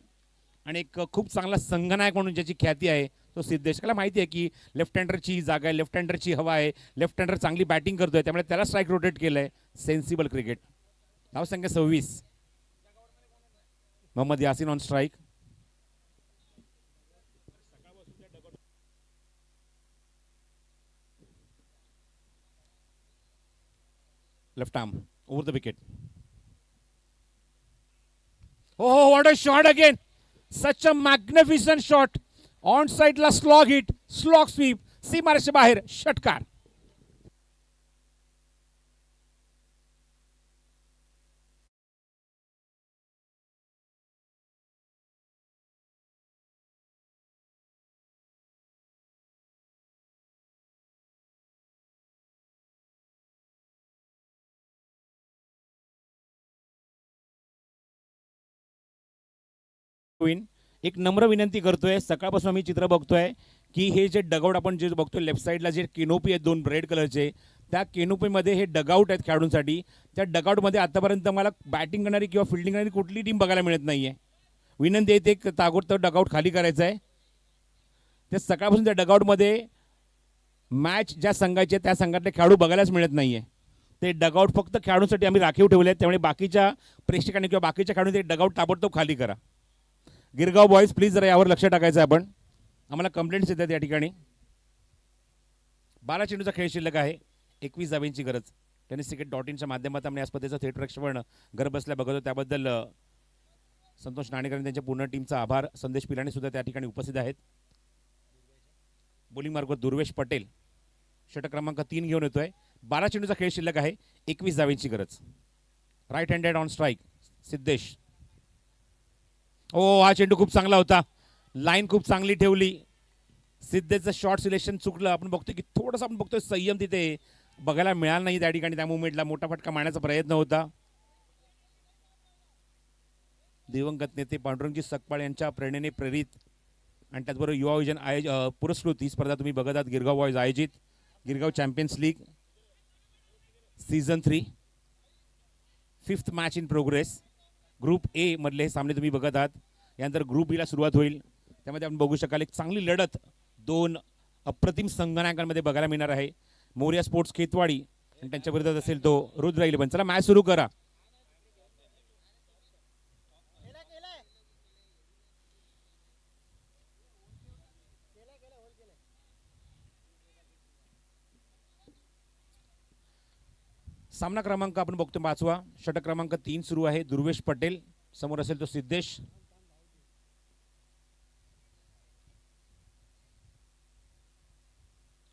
आणि एक खूप चांगला संघनायक म्हणून ज्याची ख्याती आहे तो सिद्धेश. त्याला माहिती आहे की लेफ्ट हँडरची जागा आहे. लेफ्ट हँडरची हवा आहे. लेफ्ट हँडर चांगली बॅटिंग करतोय त्यामुळे त्याला स्ट्राईक रोटेट केलंय. Sensible cricket. धावसंख्या 26. Mohammad Yasin on strike. Left arm over the wicket. हो हो what a shot again. Such a magnificent shot. On साईडला स्लॉग हिट, स्लॉग स्वीप, सीमारेषे बाहेर षटकार. एक नम्र विनंती करतोय, सकाळपासून आम्ही चित्र बघतोय की हे जे डगआउट आपण जे बघतोय लेफ्ट साईडला जे केनोपी आहेत 2 रेड कलरचे, त्या केनोपीमध्ये हे डगआउट आहेत खेळाडूंसाठी. त्या डगआउटमध्ये आतापर्यंत मला बॅटिंग करणारी किंवा फिल्डिंग करणारी कुठली टीम बघायला मिळत नाहीये. विनंती आहे ते ताबडतोब डगआउट खाली करायचं आहे. ते सकाळपासून त्या डगआउटमध्ये मॅच ज्या संघाची आहे त्या संघातले खेळाडू बघायलाच मिळत नाहीये. ते डगआउट फक्त खेळाडूंसाठी आम्ही राखीव ठेवले आहेत, त्यामुळे बाकीच्या प्रेक्षकांनी किंवा बाकीच्या खेळाडूंनी ते डगआउट ताबडतोब खाली करा. गिरगाव बॉईज प्लीज जरा यावर लक्ष टाकायचं आहे. आपण आम्हाला कंप्लेंट्स येतात या ठिकाणी. 12 चेंडूचा खेळ शिल्लक आहे, 21 धावांची गरज. टेनिस क्रिकेट .inच्या माध्यमातून आम्ही या स्पर्धेचं थेट प्रक्षेपण घर बसल्या बघतो, त्याबद्दल संतोष नाणेकर आणि त्यांच्या पूर्ण टीमचा आभार. संदेश पिलाणी सुद्धा त्या ठिकाणी उपस्थित आहेत. बॉलिंग मार्गावर दुर्वेश पटेल षटक क्रमांक 3 घेऊन येतोय. 12 चेंडूचा खेळ शिल्लक आहे, 21 धावांची गरज. Right handed on strike Siddhesh. हा चेंडू खूप चांगला होता, लाईन खूप चांगली ठेवली. सिद्धेचं शॉर्ट सिलेक्शन चुकलं. आपण बघतोय की थोडंसं आपण बघतोय संयम तिथे बघायला मिळाला नाही त्या ठिकाणी. त्या मुवमेंटला मोठा फटका मारण्याचा प्रयत्न होता. दिवंगत नेते पांडुरंगजी सकपाळ यांच्या प्रेरणेने प्रेरित आणि त्याचबरोबर युवा विजन पुरस्कृत ही स्पर्धा तुम्ही बघत आहात. गिरगाव बॉयज आयोजित Girgaon champions league season 3 5th match in progress. Group A मधले हे सामने तुम्ही बघत आहात. यानंतर ग्रुप बीला सुरुवात होईल. त्यामध्ये आपण बघू शकाल एक चांगली लढत 2 अप्रतिम संघनायकांमध्ये बघायला मिळणार आहे. मोरिया स्पोर्ट्स खेतवाडी आणि त्यांच्या विरोधात असेल तो रुद्र 11. चला मॅच सुरू करा. सामना क्रमांक आपण बघतो 5वा. षटक क्रमांक 3 सुरू आहे. दुर्वेश पटेल समोर असेल तो सिद्धेश.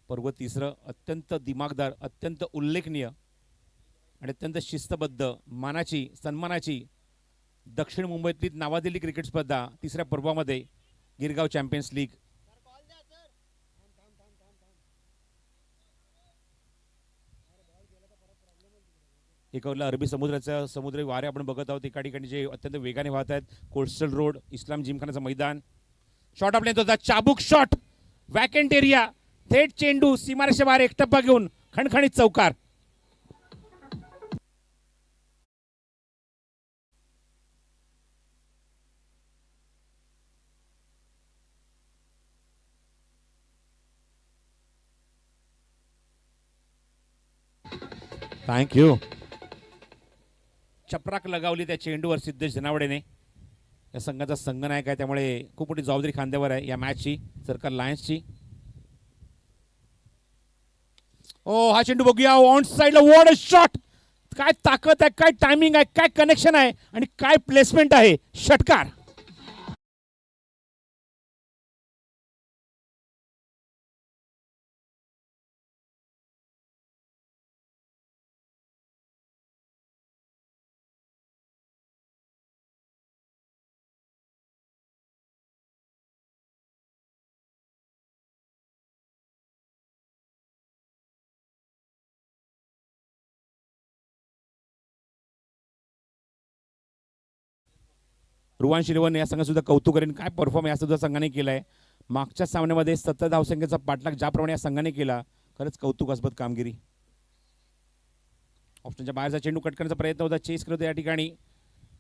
पर्व 3रं अत्यंत दिमागदार, अत्यंत उल्लेखनीय आणि अत्यंत शिस्तबद्ध मानाची सन्मानाची दक्षिण मुंबईतली नावाजलेली क्रिकेट स्पर्धा 3ऱ्या पर्वामध्ये गिरगाव चॅम्पियन्स लीग. एकावरला अरबी समुद्राचा समुद्री वारे आपण बघत आहोत. एका ठिकाणी जे अत्यंत वेगाने वाहत आहेत. कोस्टल रोड, इस्लाम जिमखानाचं मैदान. शॉट आपल्या होता चाबूक शॉट, वॅकंट एरिया, थेट चेंडू सीमारेषे बाहेर एकटप्पा घेऊन खणखणीत चौकार. थँक्यू. चपराक लगावली त्या चेंडूवर सिद्धेश जनावडेने. या संघाचा संघनायक आहे, त्यामुळे खूप मोठी जबाबदारी खांद्यावर आहे या मॅचची सरकार लायन्सची. हा चेंडू बघूया ऑन साइडला. What a shot. काय ताकद आहे, काय टायमिंग आहे, काय कनेक्शन आहे आणि काय प्लेसमेंट आहे. षटकार. रुवान शिरवण या संघात सुद्धा कौतुक करेन. काय परफॉर्म या सुद्धा संघाने केलाय. मागच्या सामन्यामध्ये 70 धावसंख्येचा पाठलाग ज्याप्रमाणे या संघाने केला, खरंच कौतुकास्पद कामगिरी. ऑप्शनच्या बाहेरचा चेंडू कट करण्याचा प्रयत्न होता, चेस करत या ठिकाणी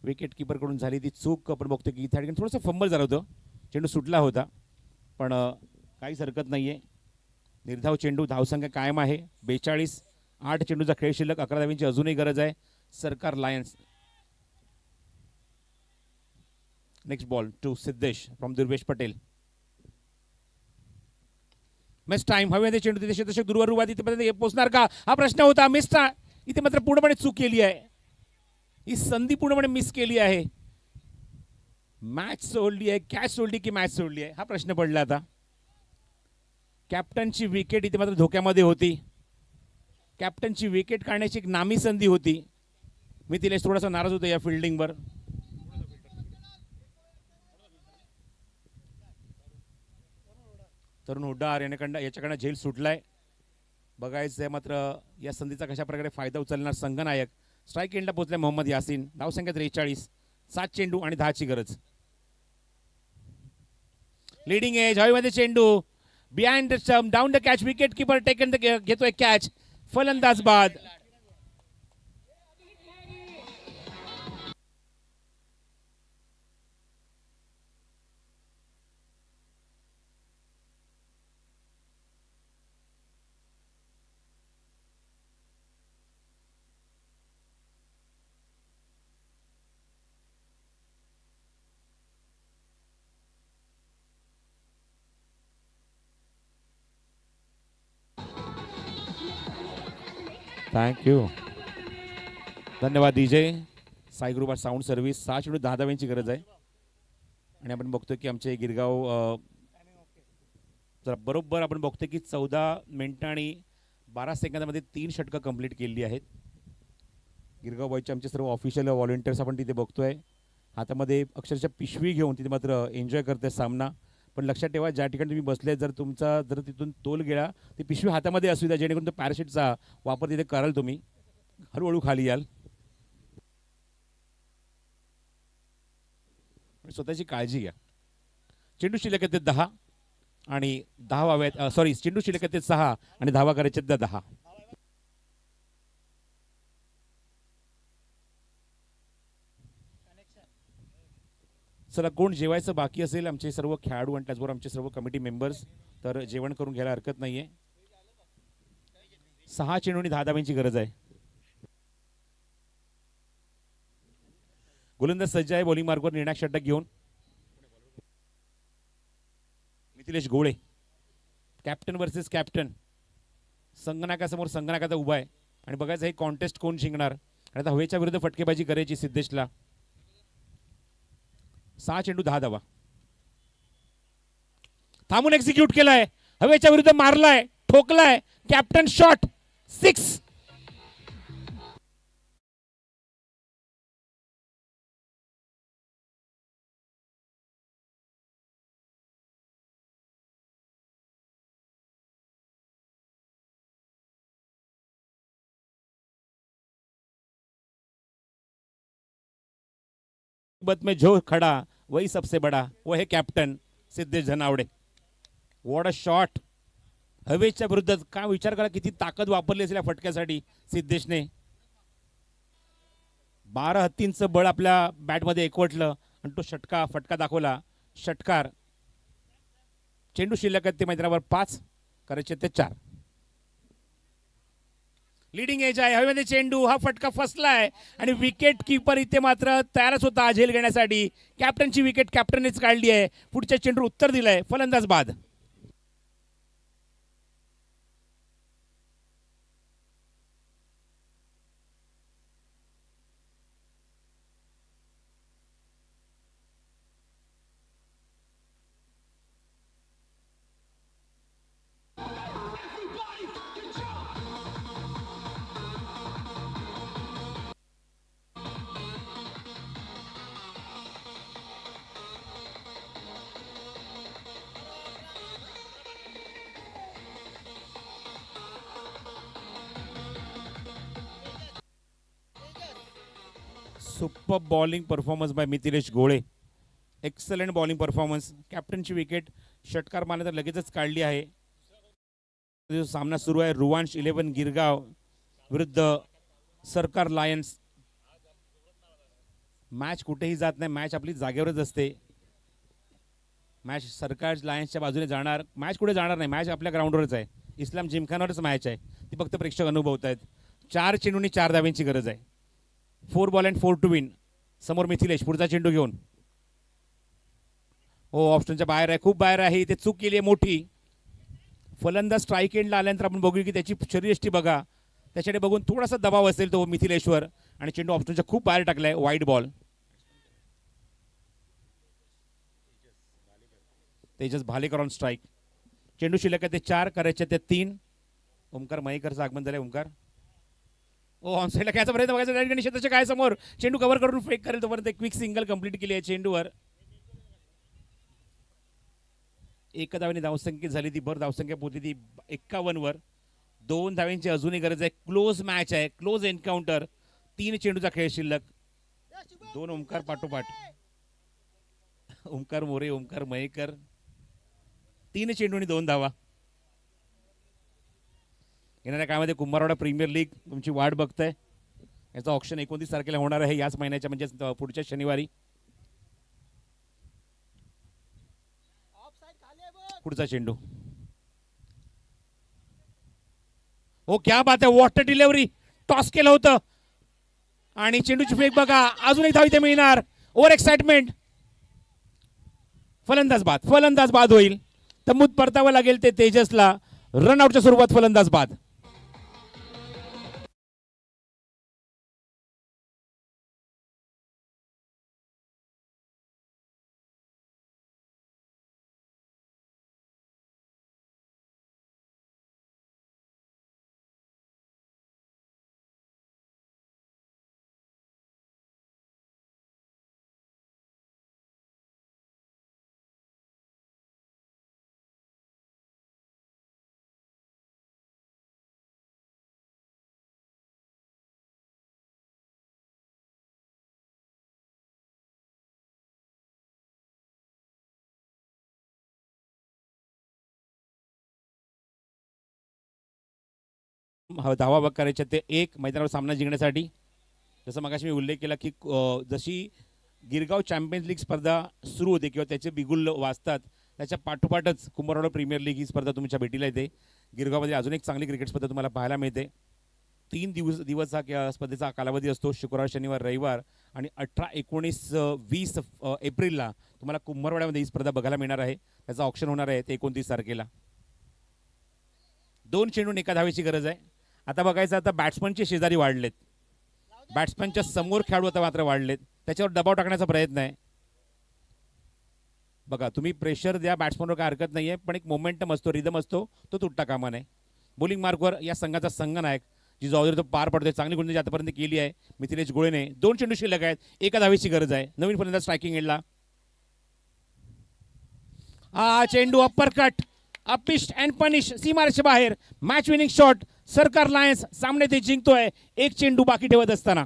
विकेट कीपरकडून झाली ती चूक. आपण बघतो की त्या ठिकाणी थोडंसं फंबल झालं होतं, चेंडू सुटला होता, पण काहीच हरकत नाही आहे. निर्धाव चेंडू, धावसंख्या कायम आहे 42. 8 चेंडूचा खेळ शिल्लक, 11 धावांची अजूनही गरज आहे Sarkar lions. Next ball to Siddhesh from Durvesh Patel. Miss time. हवे चेंडू तिथे शतशक दूरवर रुवात इथे पोहोचणार का हा प्रश्न होता. मिस इथे मात्र पूर्णपणे चूक केली आहे. ही संधी पूर्णपणे मिस केली आहे. मॅच सोडली आहे, कॅच सोडली की मॅच सोडली आहे, हा प्रश्न पडला आता. कॅप्टनची विकेट इथे मात्र धोक्यामध्ये होती. कॅप्टनची विकेट काढण्याची एक नामी संधी होती. मिथिलेश थोडासा नाराज होतो या फिल्डिंगवर. तरुण हुड्डा याच्याकडनं झेल सुटलाय. बघायचं आहे मात्र या संधीचा कशा प्रकारे फायदा उचलणार संघनायक. स्ट्राईक एंडला पोहोचले मोहम्मद यासीन. धावसंख्या 43, 7 चेंडू आणि 10ची गरज. लीडिंग एज, हवेमध्ये चेंडू behind the stump, down the catch, wicket keeper taken the घेतोय कॅच, फलंदाज बाद. थँक्यू, धन्यवाद DJ. Sai group sound service. 6 चेंडू 10 धावांची गरज आहे. आणि आपण बघतो की आमचे गिरगाव जरा बरोबर आपण बघतो की 14 मिनिटं आणि 12 सेकंदामध्ये 3 षटकं कंप्लीट केली आहेत. गिरगाव बॉयचे आमचे सर्व ऑफिशियल व्हॉलेंटियर्स आपण तिथे बघतोय. हातामध्ये अक्षरशः पिशवी घेऊन तिथे मात्र एन्जॉय करते सामना. पण लक्षात ठेवा, ज्या ठिकाणी तुम्ही बसले, जर तिथून तोल गेला ती पिशवी हातामध्ये असू द्या, जेणेकरून तो पॅराशूटचा वापर तिथे कराल. तुम्ही हळूहळू खाली याल. स्वतःची काळजी घ्या. चेंडू शिल्लक आहेत 10 आणि 10 व्हाव्यात. सॉरी, चेंडू शिल्लक आहेत 6 आणि धावा करायचे 10. चला, कोण जेवायचं बाकी असेल, आमचे सर्व खेळाडू आणि त्याचबरोबर आमचे सर्व कमिटी मेंबर्स, तर जेवण करून घ्यायला हरकत नाहीये. 6 चेंडू आणि 10 धावांची गरज आहे. गोलंदाज सज्ज आहे बॉलिंग मार्कवर निर्णायक षटक घेऊन. मिथिलेश गोळे, कॅप्टन वर्सेस कॅप्टन. संगणकासमोर संगणकाचा उभा आहे आणि बघायचं हे कॉन्टेस्ट कोण जिंकणार. आणि आता हवेच्या विरुद्ध फटकेबाजी करायची सिद्धेशला. 6 चेंडू 10 धावा. थांबून एक्झिक्यूट केलाय, हवेच्या विरुद्ध मारलाय, ठोकलाय, कॅप्टन शॉट, 6. में जो खड़ा वही सबसे बड़ा, वो है captain Siddhesh Dhanawade. What a shot. हवेच्या विरुद्ध काय विचार करा, किती ताकद वापरली असेल या फटक्यासाठी सिद्धेशने. 12 हत्तींचं बळ आपल्या बॅटमध्ये एकवटलं आणि तो फटका दाखवला. षटकार. चेंडू शिल्लक आहेत ते मैदानावर 5, करायचे ते 4. लीडिंग एज आहे, हवेमध्ये चेंडू, हा फटका फसलाय आणि विकेट कीपर इथे मात्र तयारच होता झेल घेण्यासाठी. कॅप्टनची विकेट कॅप्टननेच काढली आहे. पुढच्या चेंडू उत्तर दिलंय, फलंदाज बाद. Super bowling performance by Mithilesh Gole. Excellent bowling performance. कॅप्टनची विकेट षटकार मारण्यात लगेचच काढली आहे. जो सामना सुरू आहे, रुवांश 11 गिरगाव विरुद्ध सरकार लायन्स. मॅच कुठेही जात नाही, मॅच आपली जागेवरच असते. मॅच सरकार लायन्सच्या बाजूने जाणार, मॅच कुठे जाणार नाही, मॅच आपल्या ग्राउंडवरच आहे. इस्लाम जिमखानावरच मॅच आहे, ती फक्त प्रेक्षक अनुभवत आहेत. 4 चेंडूंनी 4 धावांची गरज आहे. 4 बॉल अँड 4 टू विन. समोर मिथिलेश पुढचा चेंडू घेऊन. हो, ऑप्शनच्या बाहेर आहे, खूप बाहेर आहे. इथे चूक केली आहे मोठी. फलंदाज स्ट्राईक एंडला आल्यानंतर आपण बघू की त्याची शरीरयष्टी बघा, त्याच्याकडे बघून थोडासा दबाव असेल तो मिथिलेश्वर. आणि चेंडू ऑप्शनच्या खूप बाहेर टाकलाय, wide ball. Tejas Bhalekar on strike. चेंडू शिल्लक आहे ते 4, करायचे ते 3. ओमकार मयेकरचं आगमन झालंय. ओमकार ऑन साईडला खेळायचा प्रयत्न बघायचा डायरेक्ट निषेधाच्या काय समोर चेंडू कव्हर करून फेक करेल तोपर्यंत एक क्विक सिंगल कंप्लीट केली आहे चेंडूवर. एक धावेने धावसंख्या झाली ती भर धावसंख्या पोहोचली ती 51 वर. 2 धाव्यांची अजूनही गरज आहे. क्लोज मॅच आहे, क्लोज एन्काउंटर. 3 चेंडूचा खेळ शिल्लक. 2 ओमकार पाठोपाठ. ओमकार मोरे, ओमकार मयेकर. 3 चेंडू आणि 2 धावा. येणाऱ्या काळामध्ये कुंभारवाडा प्रीमियर लीग तुमची वाट बघताय. याचं ऑप्शन 29 तारखेला होणार आहे, याच महिन्याच्या म्हणजे पुढच्या शनिवारी. पुढचा चेंडू. ओ क्या बात आहे, वॉटर डिलिव्हरी. टॉस केलं होतं आणि चेंडूची फेक बघा. अजून एक धाव इथे मिळणार. Over excitement. फलंदाज बाद, फलंदाज बाद होईल. तमूत परतावं लागेल ते तेजसला. रनआउटच्या स्वरूपात फलंदाज बाद. धावा बघ करायच्या ते 1 मैदानावर सामना जिंकण्यासाठी. जसं मगाशी मी उल्लेख केला की जशी गिरगाव चॅम्पियन्स लीग स्पर्धा सुरू होते किंवा त्याचे बिगुल वाजतात त्याच्या पाठोपाठच कुंभारवाडा प्रीमियर लीग ही स्पर्धा तुमच्या भेटीला येते. गिरगावमध्ये अजून एक चांगली क्रिकेट स्पर्धा तुम्हाला पाहायला मिळते. 3 दिवस हा स्पर्धेचा कालावधी असतो. शुक्रवार, शनिवार, रविवार आणि 18, 19, 20 एप्रिलला तुम्हाला कुंभारवाड्यामध्ये ही स्पर्धा बघायला मिळणार आहे. त्याचं ऑप्शन होणार आहे ते 29 तारखेला. 2 चेंडून 1 धावेची गरज आहे. आता बघायचं आता बॅट्समनचे शेजारी वाढलेत. बॅट्समनच्या समोर खेळाडू आता मात्र वाढलेत. त्याच्यावर दबाव टाकण्याचा प्रयत्न आहे. बघा तुम्ही प्रेशर द्या बॅट्समनवर काय हरकत नाहीये, पण एक मोमेंटम असतो, रिदम असतो, तो तुटता कामा नये. बॉलिंग मार्कवर या संघाचा संघनायक जी जबाबदारी तो पार पडतोय, चांगली गोलंदाजी आतापर्यंत केली आहे मिथिलेश गोळेने. 2 चेंडू शिल्लक आहेत, 1 धावेची गरज आहे. नवीन फलंदाज स्ट्रायकिंग एंडला. चेंडू अप्परकट, अपिस्ट अँड पनिश, सीमारेषे बाहेर. Match winning shot. सरकार लायन्स सामने ते जिंकतोय 1 चेंडू बाकी ठेवत असताना.